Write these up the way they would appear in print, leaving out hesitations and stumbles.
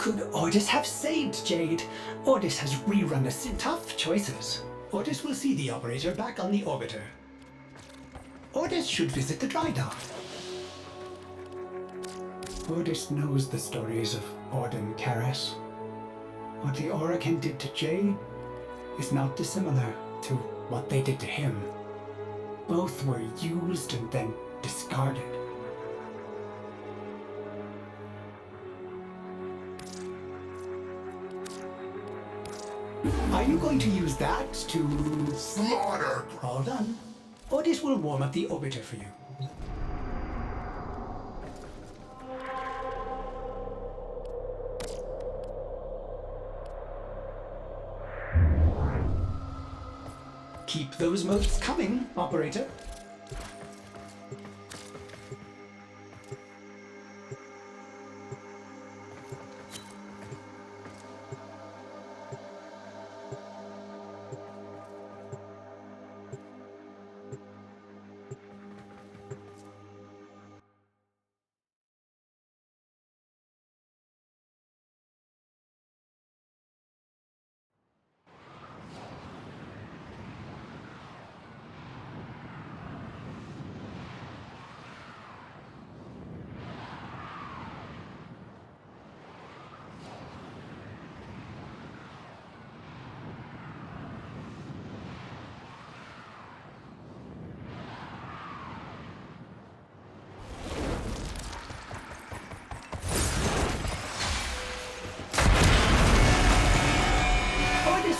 Could Ordis have saved Jade? Ordis has rerun tough choices. Ordis will see the operator back on the orbiter. Ordis should visit the dry dock. Ordis knows the stories of Orden Karras. What the Orokin did to Jade is not dissimilar to what they did to him. Both were used and then discarded. Are you going to use that to... Slaughter! All done. Ordis will warm up the orbiter for you. Keep those motes coming, operator.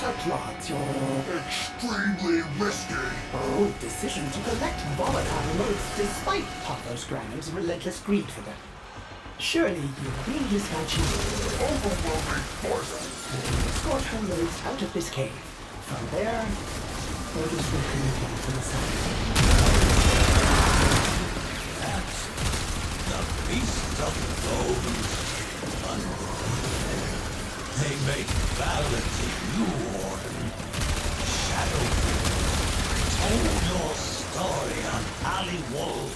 Applauds your Extremely risky! bold decision to collect volatile motes despite Pathos Granum's relentless greed for them. Surely you need his fortune. Overwhelming force! Escort her motes out of this cave. From there, Ordis will communicate to the sun. That's the beast of golden. They make valid to you, Orden. Shadow told your story on Alley Wolf.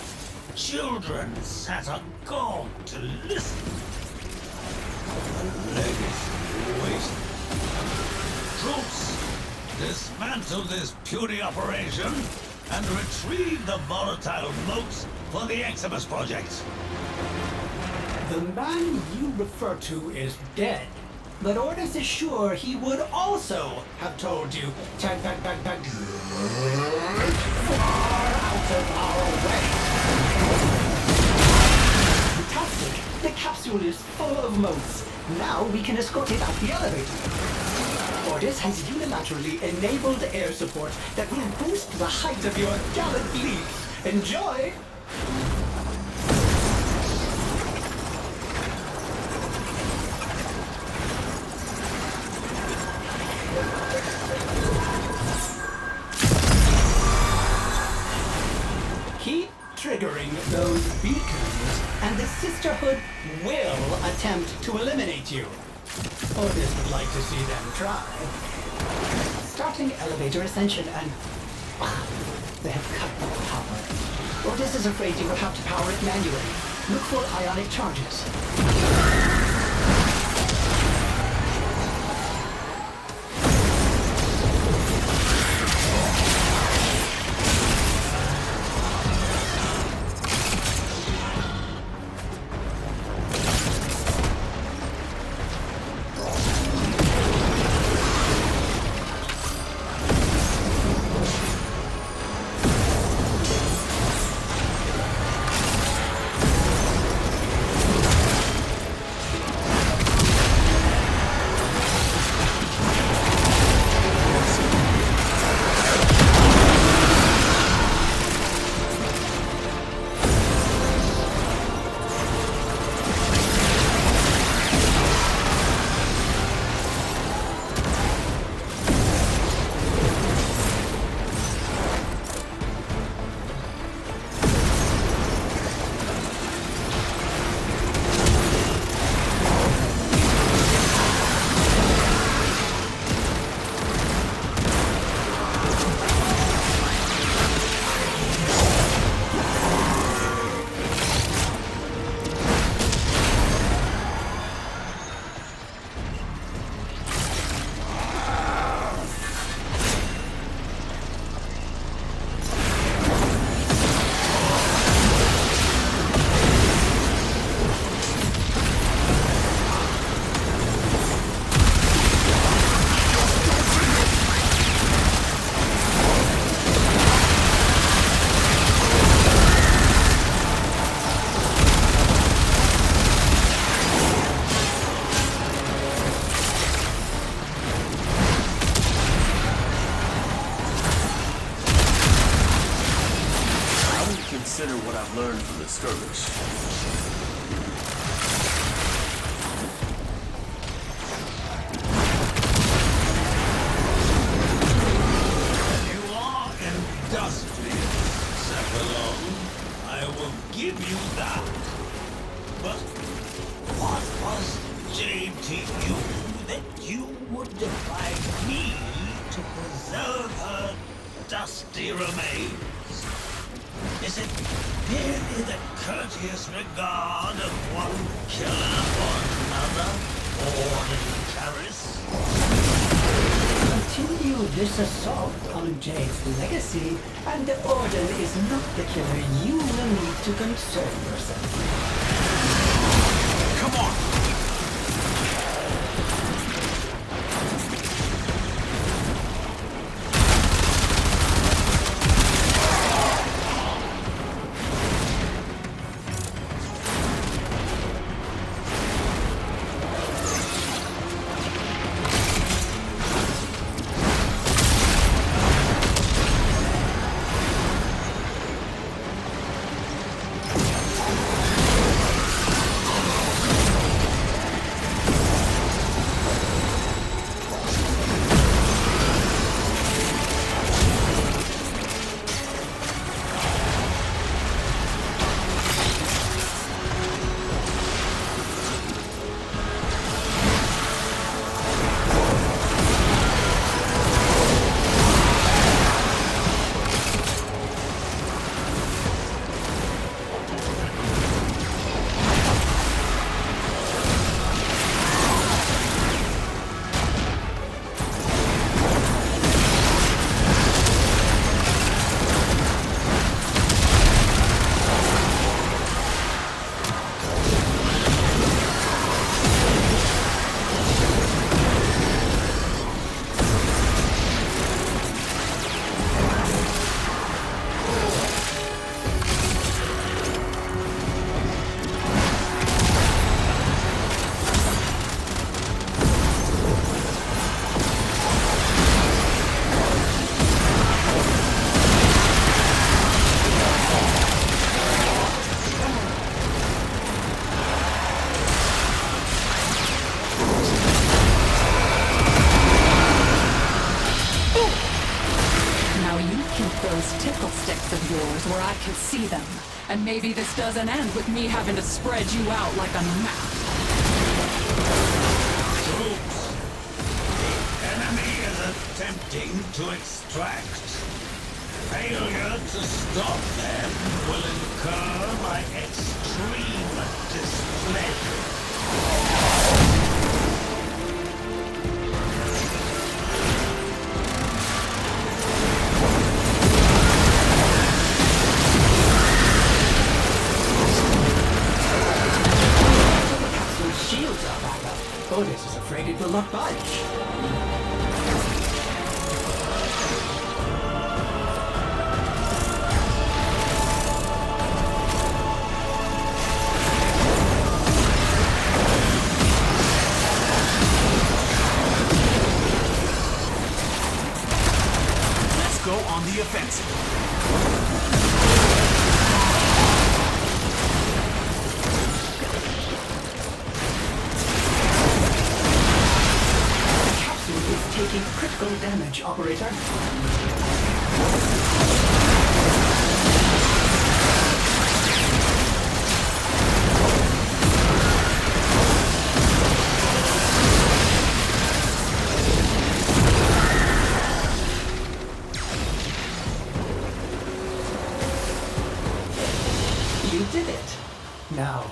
Children sat agog to listen. The legacy wasted. Troops, dismantle this puny operation and retrieve the volatile motes for the Eximus Project. The man you refer to is dead. But Ordis is sure he would also have told you far out of our way. Fantastic! The capsule is full of motes. Now we can escort it out the elevator. Ordis has unilaterally enabled air support that will boost the height of your gallant leaps. Enjoy! Keep triggering those beacons, and the Sisterhood will attempt to eliminate you. Ordis would like to see them try. Starting elevator ascension and... they have cut the power. Ordis is afraid you will have to power it manually. Look for ionic charges. I've learned from the skirmish. You are industrious, Cephalon. I will give you that. But what was Jade to you that you would defy me to preserve her dusty remains? Is it merely the courteous regard of one killer for another, Orden Caris? Continue this assault on Jade's legacy, and the Orden is not the killer you will need to concern yourself with. Come on! Tickle sticks of yours where I can see them. And maybe this doesn't end with me having to spread you out like a map. Troops, the enemy is attempting to extract. Failure to stop them will incur my extreme displeasure. Shields are back up. Otis is afraid it will not budge. Let's go on the offensive. Taking critical damage, Operator. You did it. Now,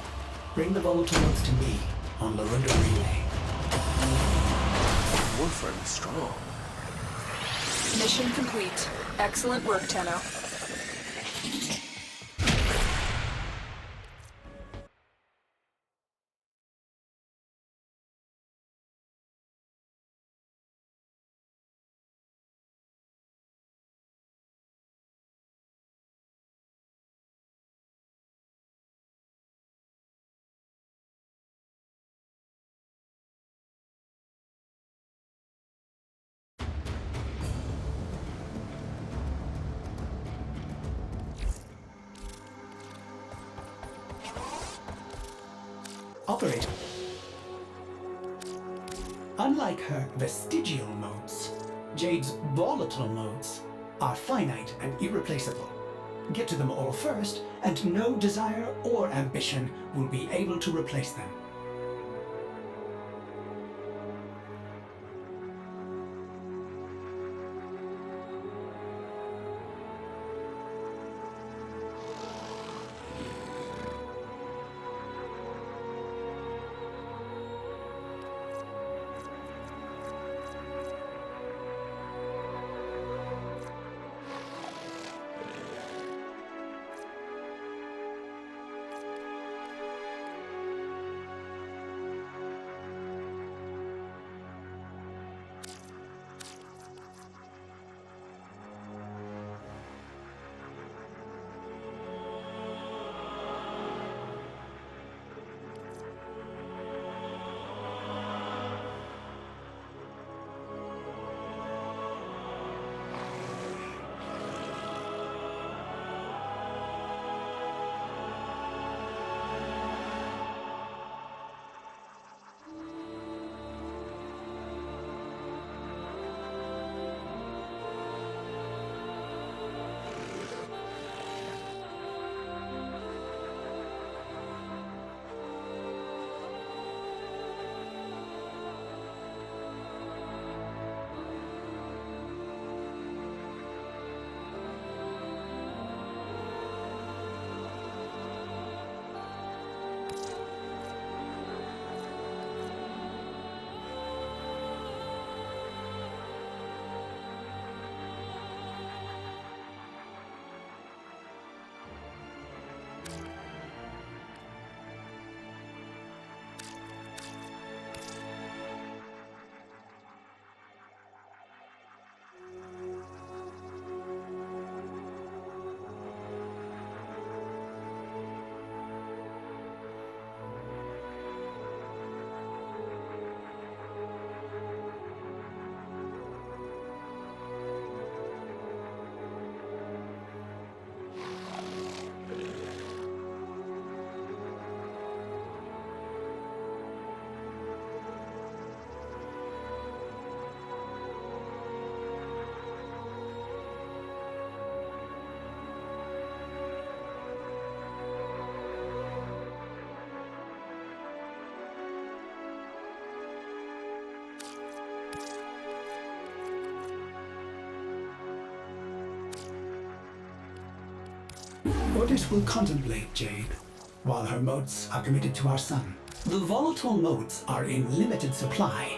bring the Voltons to me on the Runda Relay. Warframe is strong. Mission complete. Excellent work, Tenno. Operator. Unlike her vestigial modes, Jade's volatile modes are finite and irreplaceable. Get to them all first, and no desire or ambition will be able to replace them. Ordis will contemplate Jade, while her motes are committed to our sun. The volatile motes are in limited supply.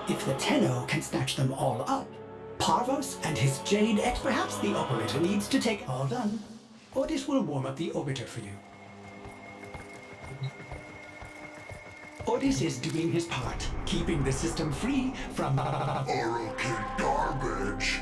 If the Tenno can snatch them all up, Parvos and his Jade X, perhaps the operator needs to take all done. Ordis will warm up the orbiter for you. Ordis is doing his part, keeping the system free from Orokin garbage.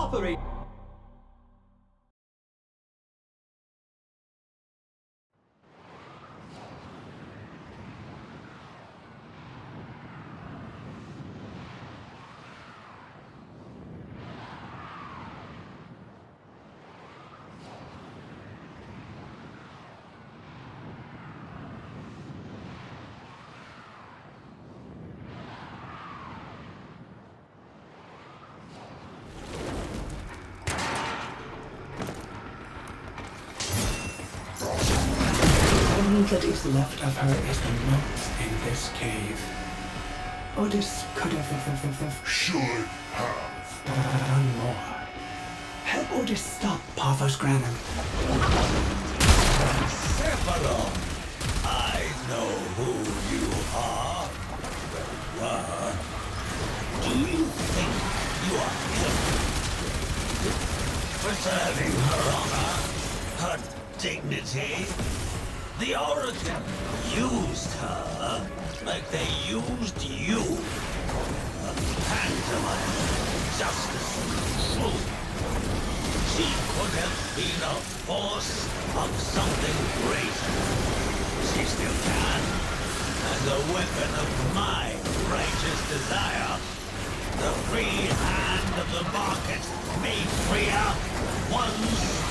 operate. All that is left of her is the motes in this cave. Ordis could have Should have. done more. Help Ordis stop Parvos Granum. Sephiroth, I know who you are. Do you think you are preserving her honor, her dignity? The Orokin used her like they used you. Tantamount justice and truth. She could have been a force of something greater. She still can. As a weapon of my righteous desire. The free hand of the market made freer. One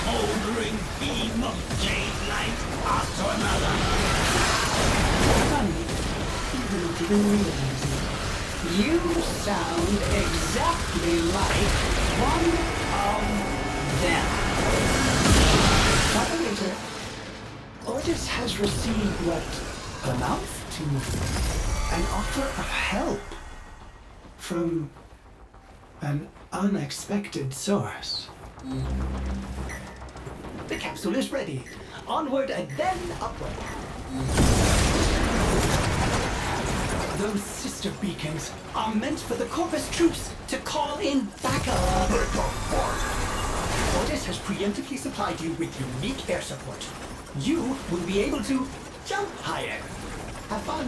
smoldering beam of jade light after another. Funny, you didn't even realize it. You sound exactly like one of them. Moderator, Ordis has received what amounts to an offer of help from an unexpected source. The capsule is ready. Onward and then upward. Those sister beacons are meant for the Corpus troops to call in backup. Ordis has preemptively supplied you with unique air support. You will be able to jump higher. Have fun.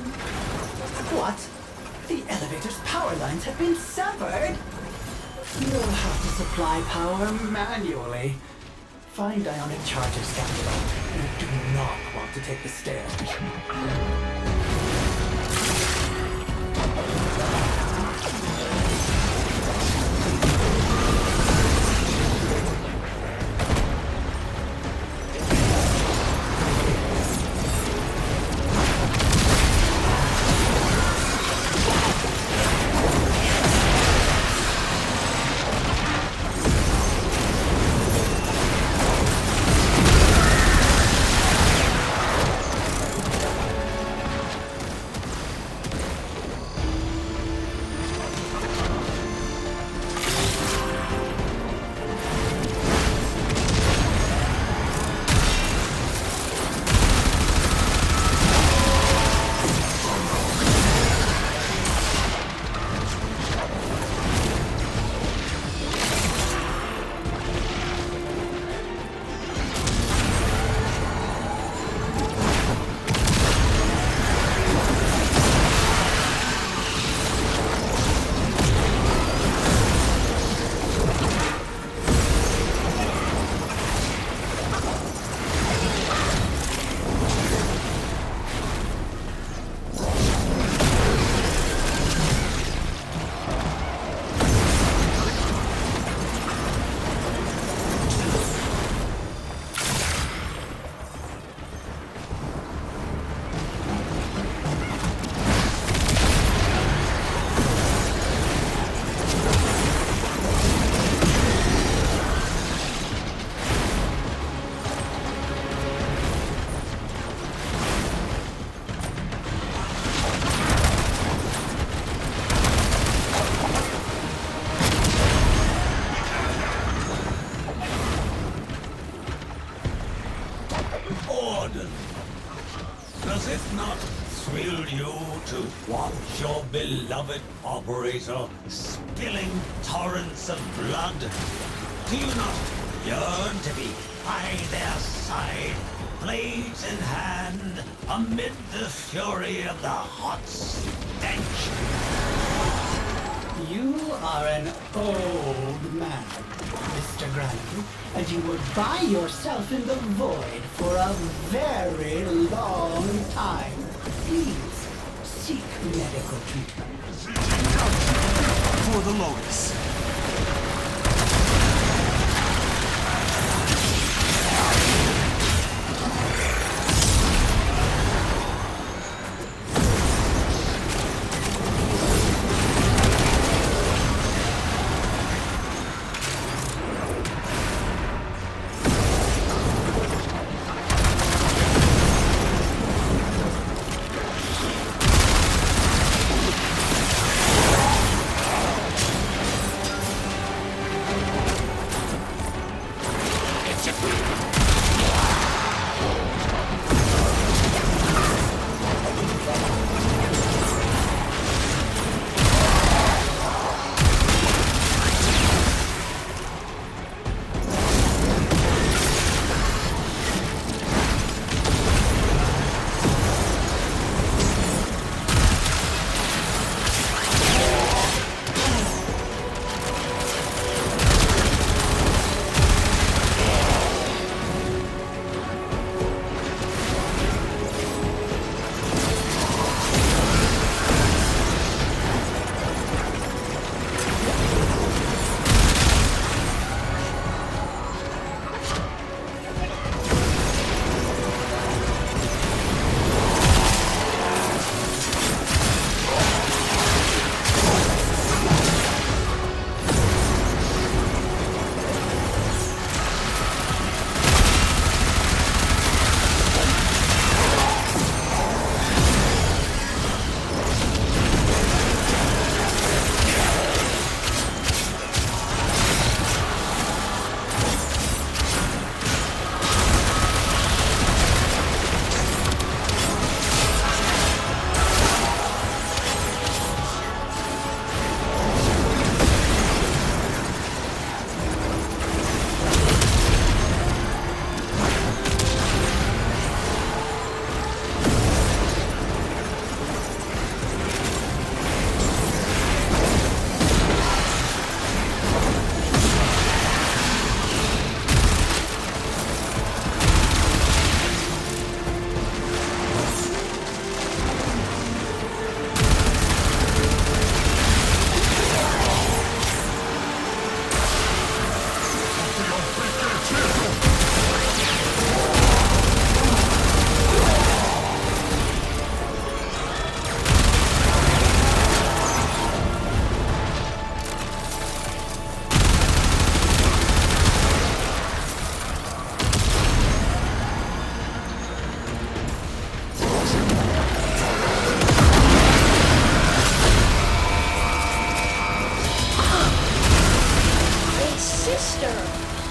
What? The elevator's power lines have been severed? You'll have to supply power manually. Find ionic charges down below. You do not want to take the stairs. Does it not thrill you to watch your beloved operator spilling torrents of blood? Do you not yearn to be by their side, blades in hand, amid the fury of the hot stench? You are an old man, Mr. Granny, and you will buy yourself in the void for a very long time. Please, seek medical treatment. For the Lotus.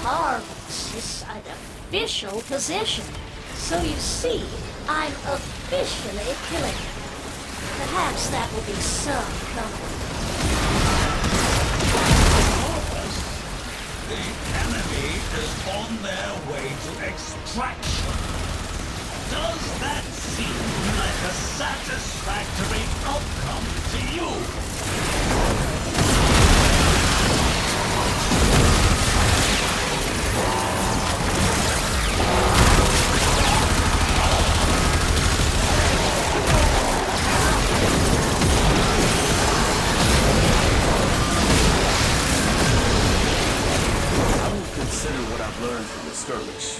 Parvus is an official position. So you see, I'm officially killing him. Perhaps that will be some comfort. The enemy is on their way to extraction. Does that seem like a satisfactory outcome to you? I will consider what I've learned from the skirmish.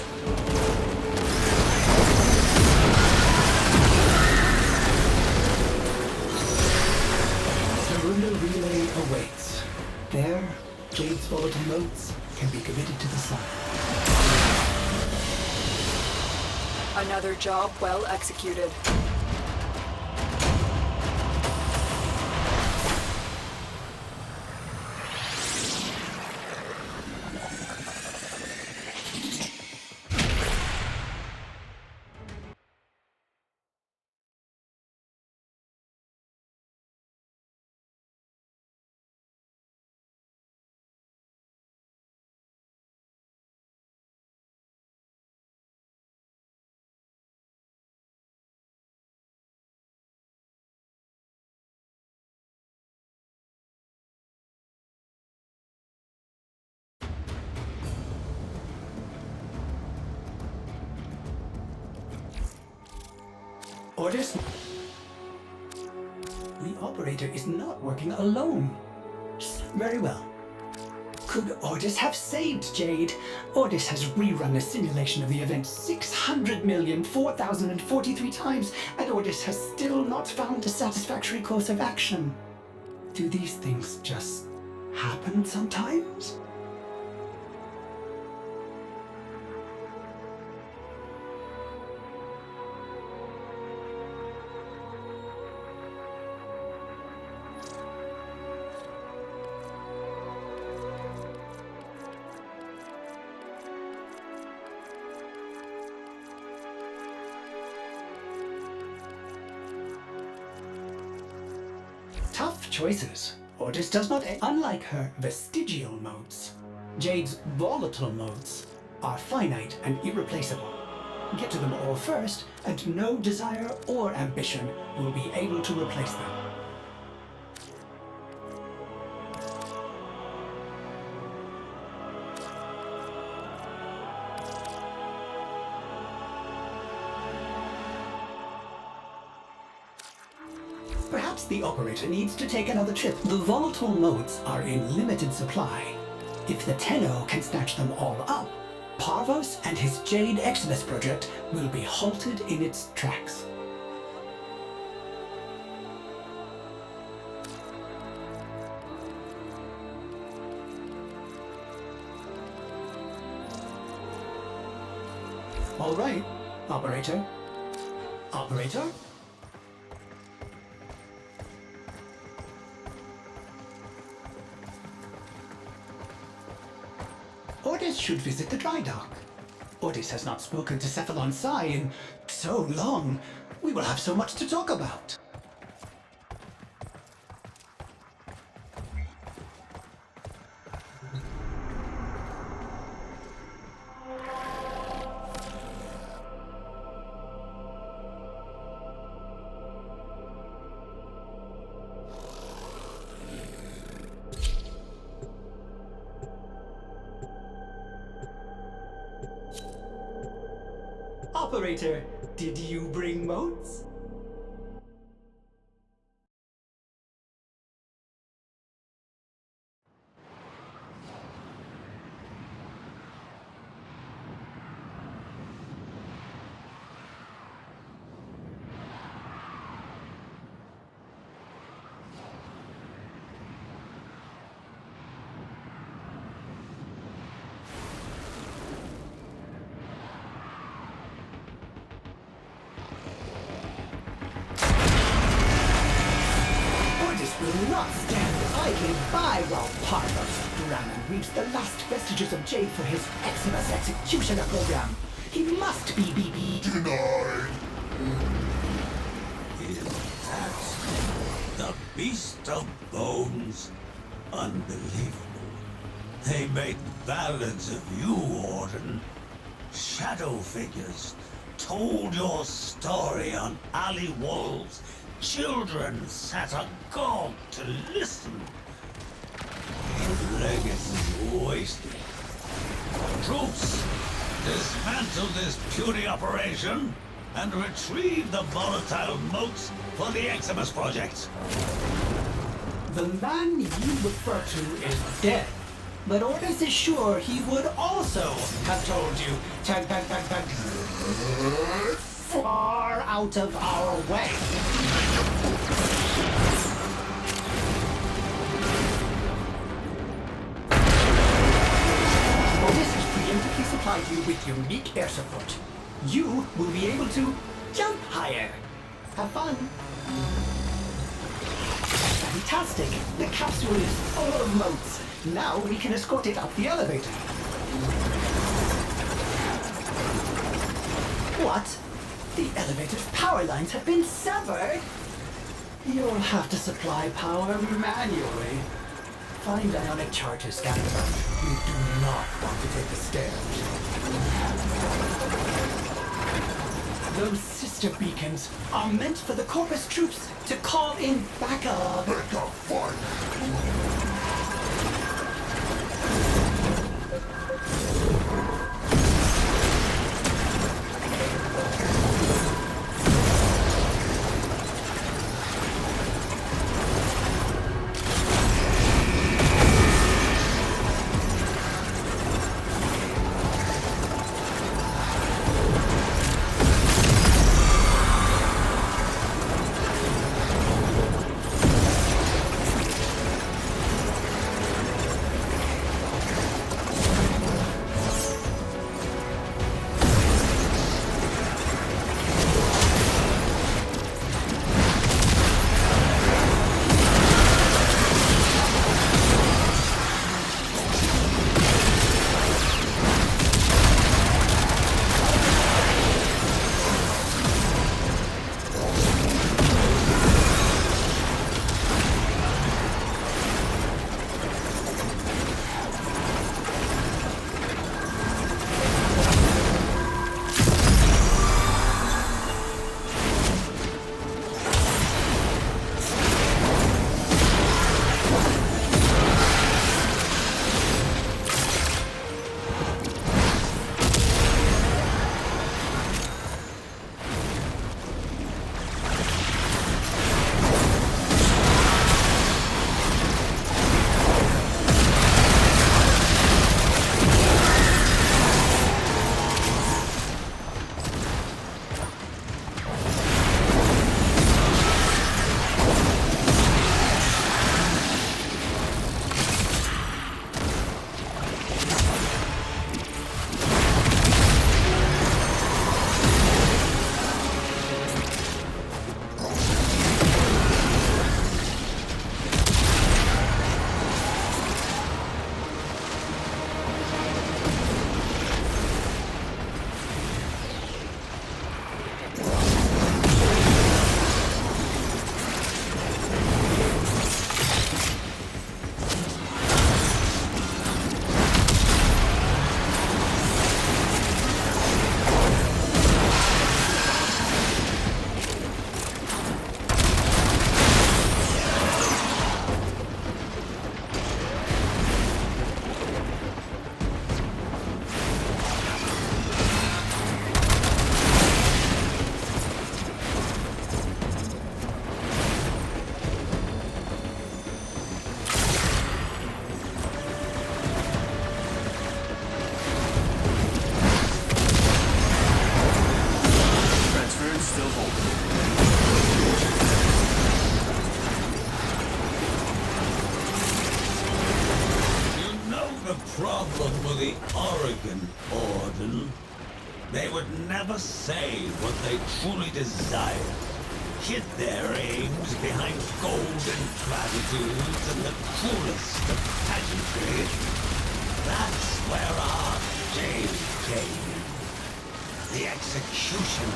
Saruna Relay awaits. There, Jade's volatile motes can be committed to the sun. Another job well executed. Orders? The operator is not working alone. Very well. Could Ordis have saved Jade? Ordis has rerun a simulation of the event 600,004,043 times, and Ordis has still not found a satisfactory course of action. Do these things just happen sometimes? Tough choices. Ordis does not, unlike her vestigial modes. Jade's volatile modes are finite and irreplaceable. Get to them all first, and no desire or ambition will be able to replace them. Perhaps the operator needs to take another trip. The volatile modes are in limited supply. If the Tenno can snatch them all up, Parvos and his Jade Exodus project will be halted in its tracks. All right, operator. Operator? Ordis should visit the dry dock. Ordis has not spoken to Cephalon Psi in so long. We will have so much to talk about. Operator, did you bring motes? Will not stand idly by while Parvos drowning. reads the last vestiges of Jade for his Eximus Executioner program. He must be BB. Denied. Is that the Beast of Bones? Unbelievable. They made ballads of you, Orden. Shadow figures told your story on alley walls. Children sat agog to listen. The legacy wasted. Troops, dismantle this puny operation and retrieve the volatile motes for the Eximus project. The man you refer to is dead, but Orders is sure he would also have told you to far out of our way. Orders has preemptively supplied you with unique air support. You will be able to jump higher. Have fun. Fantastic! The capsule is full of motes. Now we can escort it up the elevator. What? The elevator's power lines have been severed? You'll have to supply power manually. Find ionic charges scattered about. You do not want to take the stairs. Those sister beacons are meant for the Corpus troops to call in backup. Pick a fight. problem with the Oregon Orden. They would never say what they truly desire. Hid their aims behind golden platitudes and the coolest of pageantry. That's where our day came. The execution.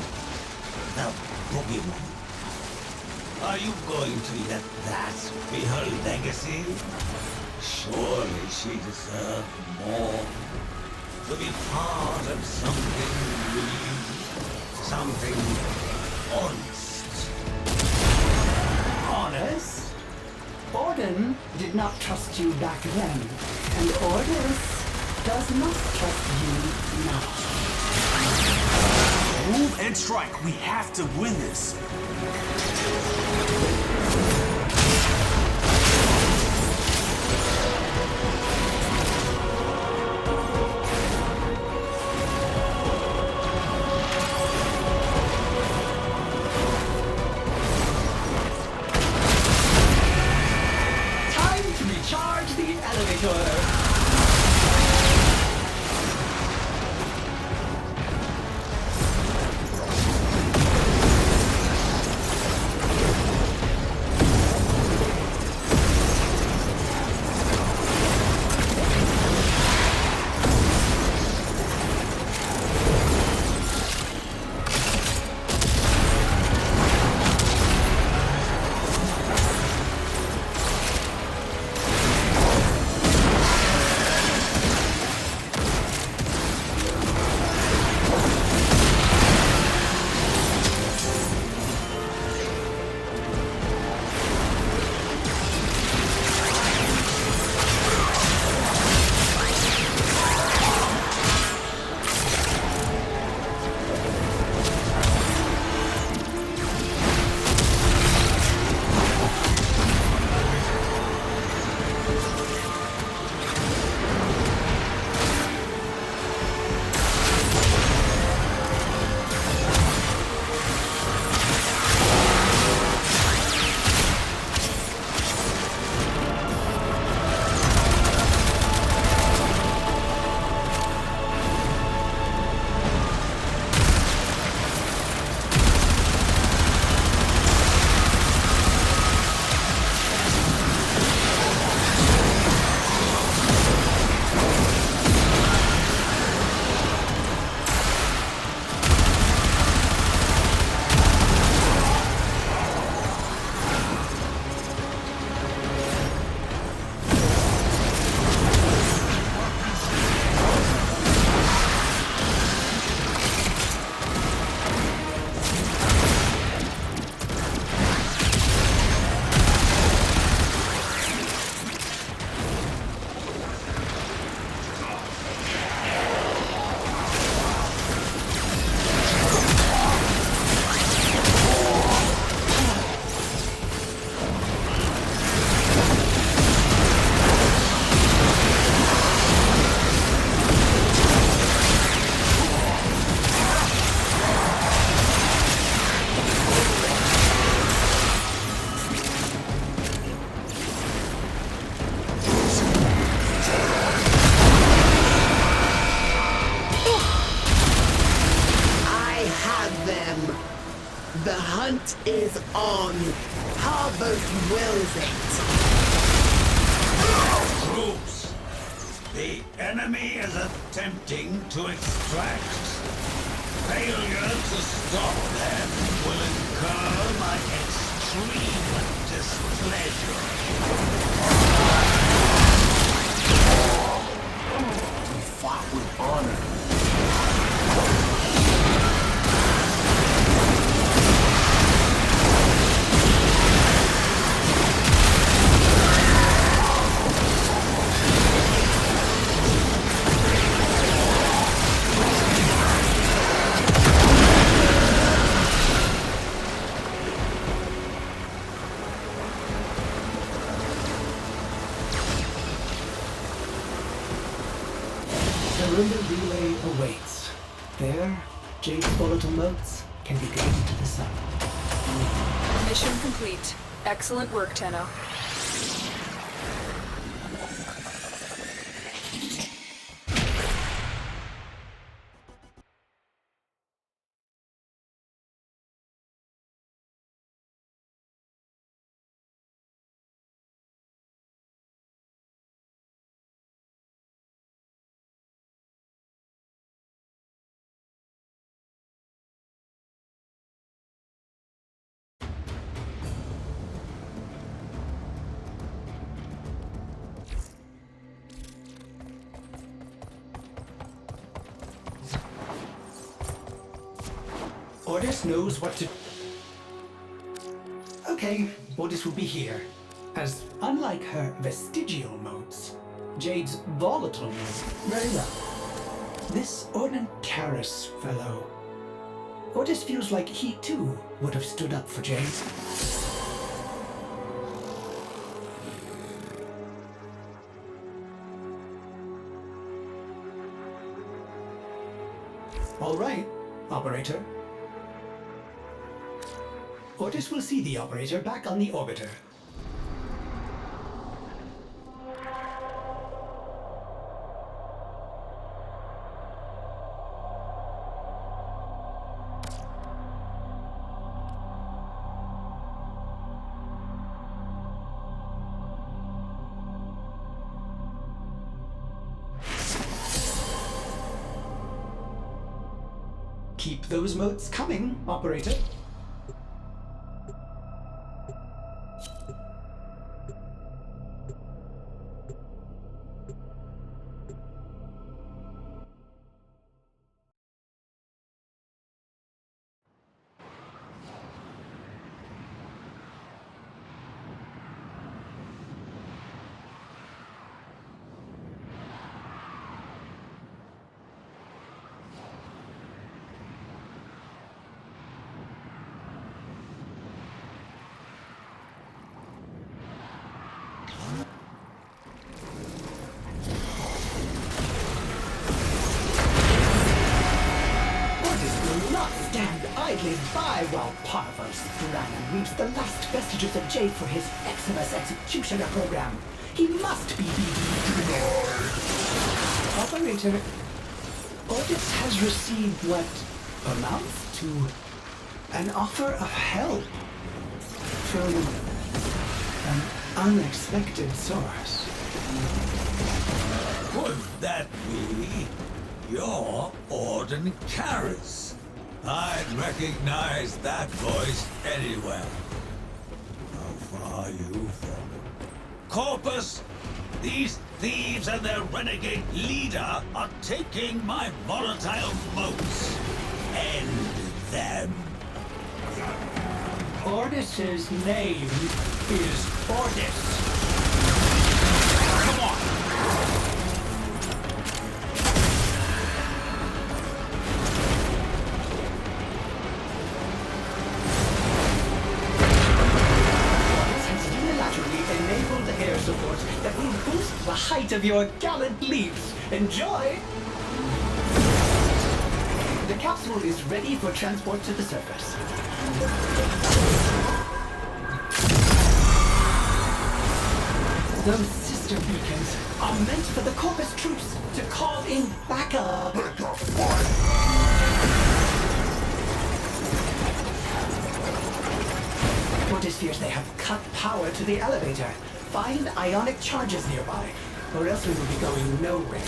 The boogie woman. Are you going to let that be her legacy? Surely she deserved more. To be part of something real. Something honest. Honest? Orden did not trust you back then, and Ordis does not trust you now. Move and strike. We have to win this. Time to recharge the elevator. The hunt is on. Harvest wills it. Troops! The enemy is attempting to extract. Failure to stop them will incur my extreme displeasure. We fought with honor. Surrender relay awaits. There, Jade's volatile motes can be guided to the sun. Mission complete. Excellent work, Tenno. Ordis knows what to... Okay, Ordis will be here. As unlike her vestigial modes, Jade's volatile mode, very well. This Ordinarius fellow, Ordis feels like he too would have stood up for Jade. All right, Operator. Ordis will see the Operator back on the Orbiter. Keep those motes coming, Operator. Idly by while Parvos Duran weaves the last vestiges of Jade for his Eximus Executioner program. He must be beaten. Operator, Ordis has received what amounts to an offer of help from an unexpected source. Could that be your Ordinarius? I'd recognize that voice anywhere. How far are you from it? Corpus! These thieves and their renegade leader are taking my volatile motes. End them. Ordis's name is Ordis. Come on! Support that will boost the height of your gallant leaps. Enjoy! The capsule is ready for transport to the surface. Those sister beacons are meant for the Corpus troops to call in backup. Ordis fears they have cut power to the elevator. Find ionic charges nearby, or else we will be going nowhere.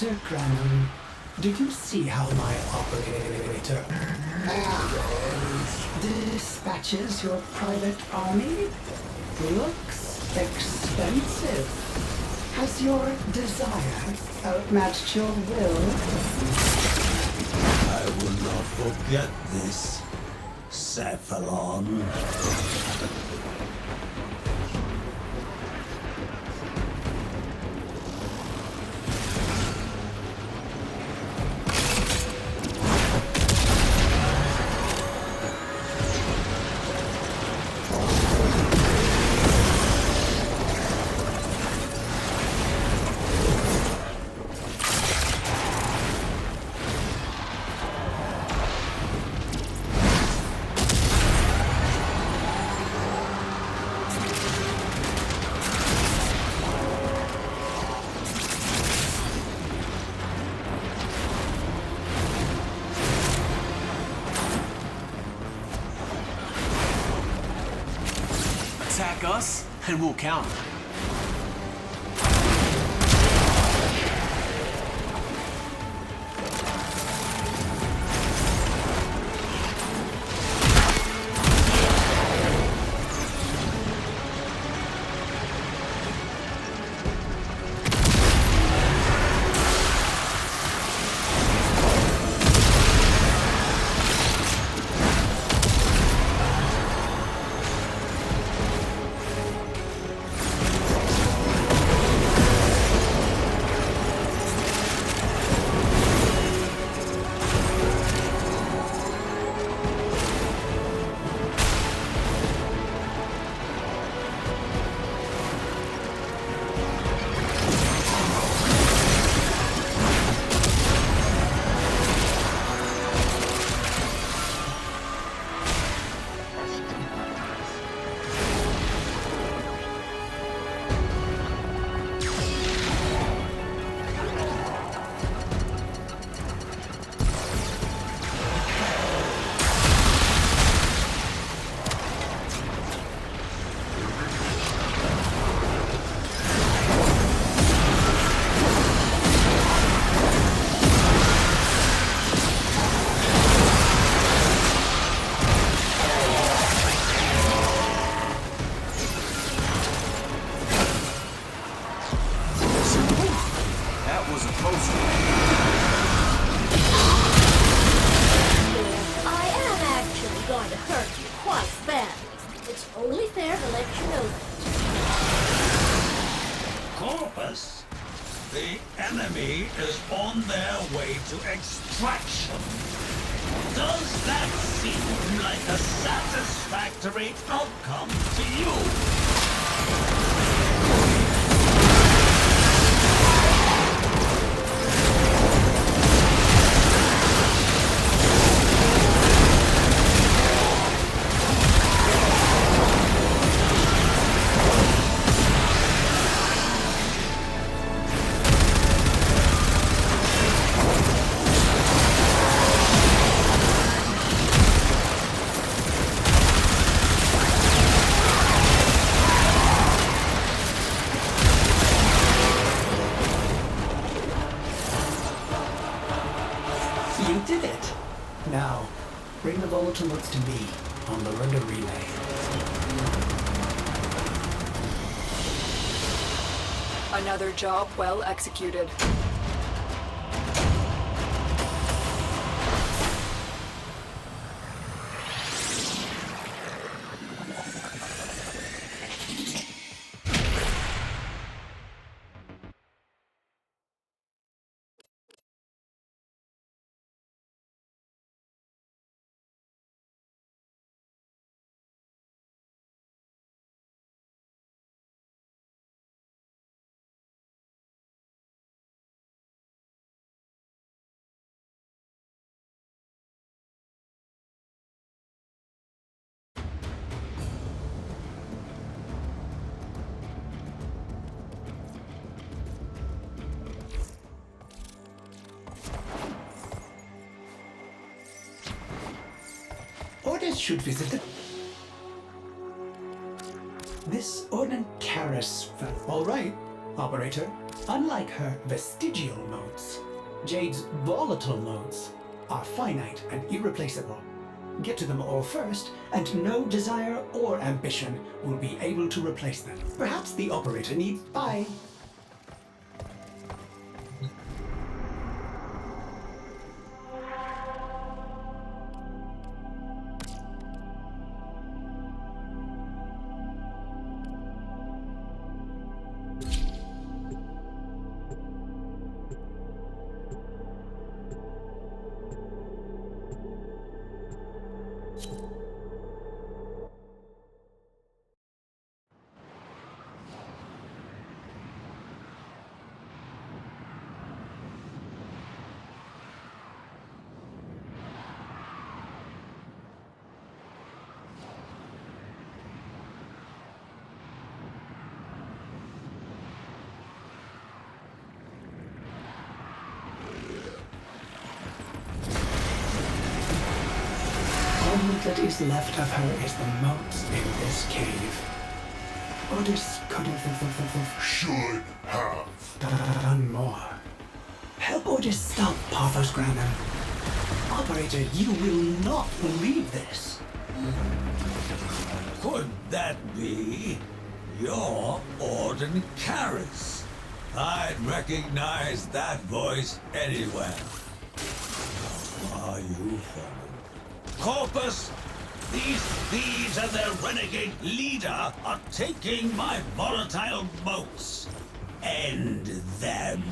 Mr. Granum, do you see how my operator dispatches your private army? Looks expensive. Has your desire outmatched your will? I will not forget this, Cephalon. Attack us, and we'll counter. I am actually going to hurt you quite badly. It's only fair to let you know that. Corpus? The enemy is on their way to extraction. Does that seem like a satisfactory outcome to you? You did it! Now, bring the volatiles to me on the rudder relay. Another job well executed. Orders should visit the... This Ordnance Karis... All right, operator. Unlike her vestigial motes, Jade's volatile motes are finite and irreplaceable. Get to them all first, and no desire or ambition will be able to replace them. Perhaps the operator needs... Bye. All that is left of her is the motes in this cave. Ordis could have Should have. done more. Help Ordis stop Parthos Granum. Operator, you will not believe this. Could that be your Orden Karis? I'd recognize that voice anywhere. How are you from? Corpus, these thieves and their renegade leader are taking my volatile motes. End them.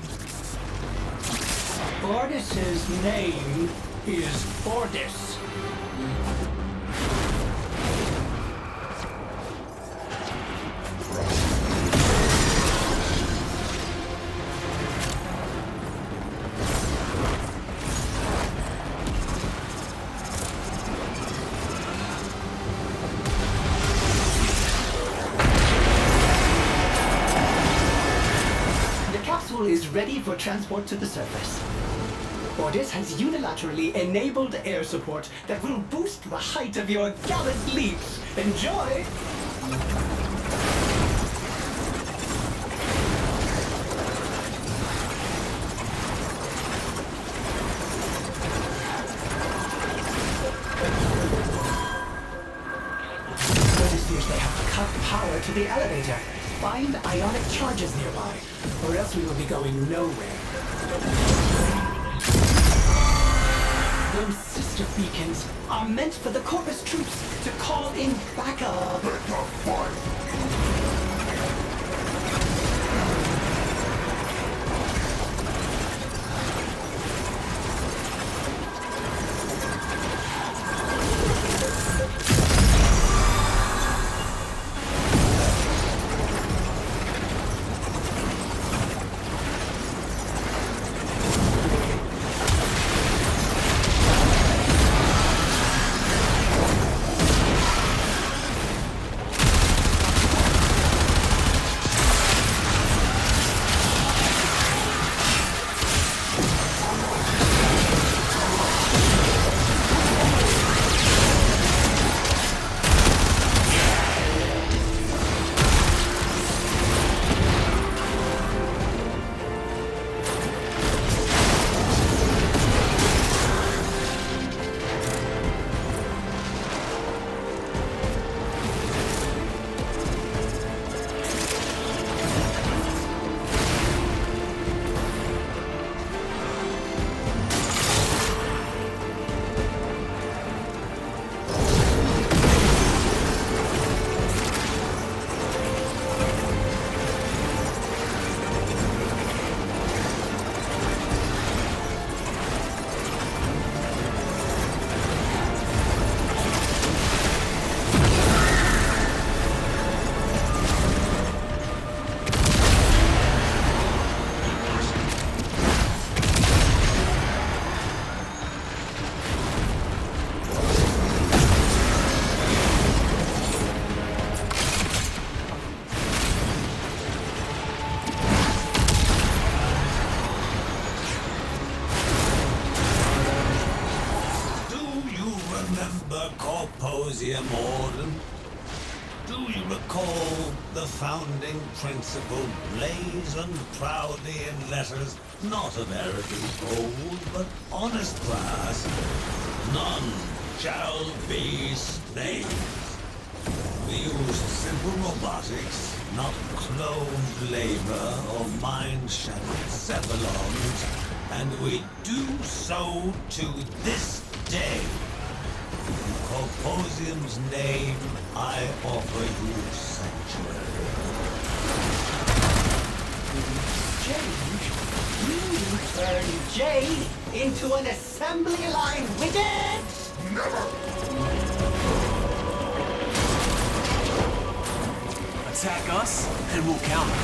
Ordis's name is Ordis. Is ready for transport to the surface. Ordis has unilaterally enabled air support that will boost the height of your gallant leaps. Enjoy! Ordis fears they have cut power to the elevator. Find ionic charges nearby, or else we will be going nowhere. Those sister beacons are meant for the Corpus troops to call in backup. Let the fight. Remember Corposium Orden? Do you recall the founding principle blazoned proudly in letters not of arrogant gold, but honest brass? None shall be slaves. We used simple robotics, not cloned labor or mind-shuttled cephalons, and we do so to this day. In Corposium's name, I offer you sanctuary. Change? You turn Jade into an assembly line widget? Attack us, and we'll counter.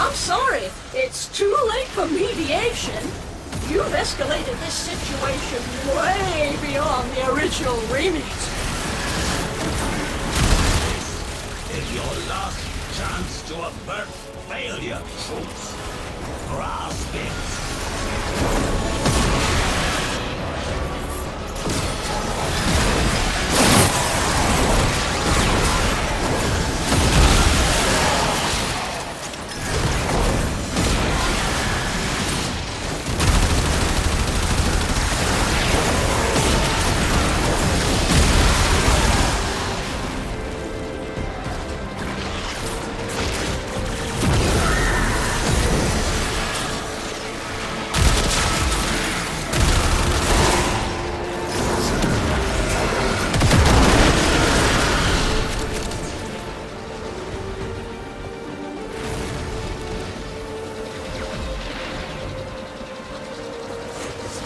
I'm sorry, it's too late for mediation. You've escalated this situation way beyond the original remit. Is your last chance to avert failure, troops. Grasp it.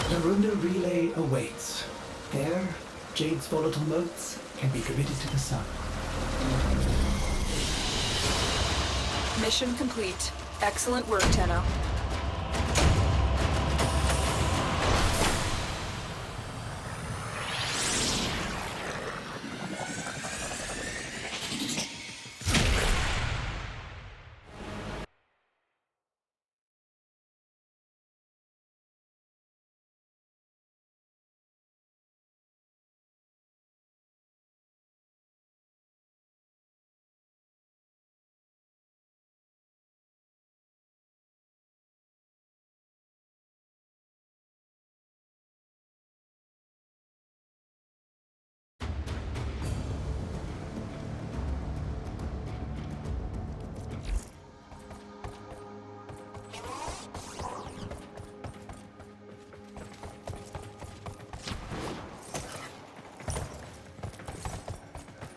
The Runda relay awaits. There, Jade's volatile motes can be committed to the sun. Mission complete. Excellent work, Tenno.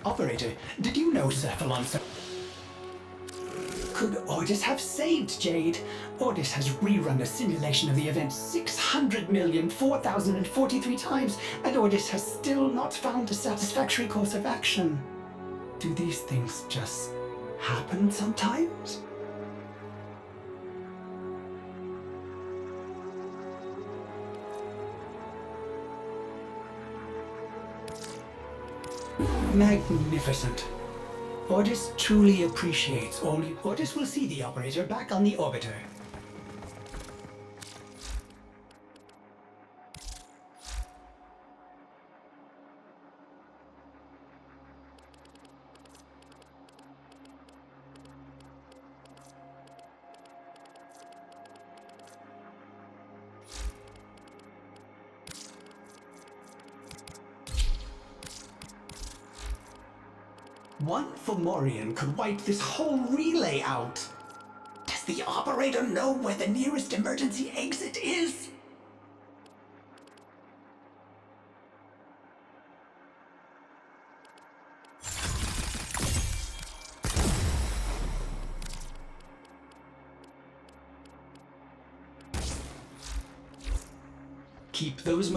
Operator, did you know Cephalon could Ordis have saved Jade? Ordis has rerun a simulation of the event 600,004,043 times, and Ordis has still not found a satisfactory course of action. Do these things just happen sometimes? Magnificent. Ordis truly appreciates only. Ordis will see the operator back on the orbiter. One Fomorian could wipe this whole relay out. Does the operator know where the nearest emergency exit is? Keep those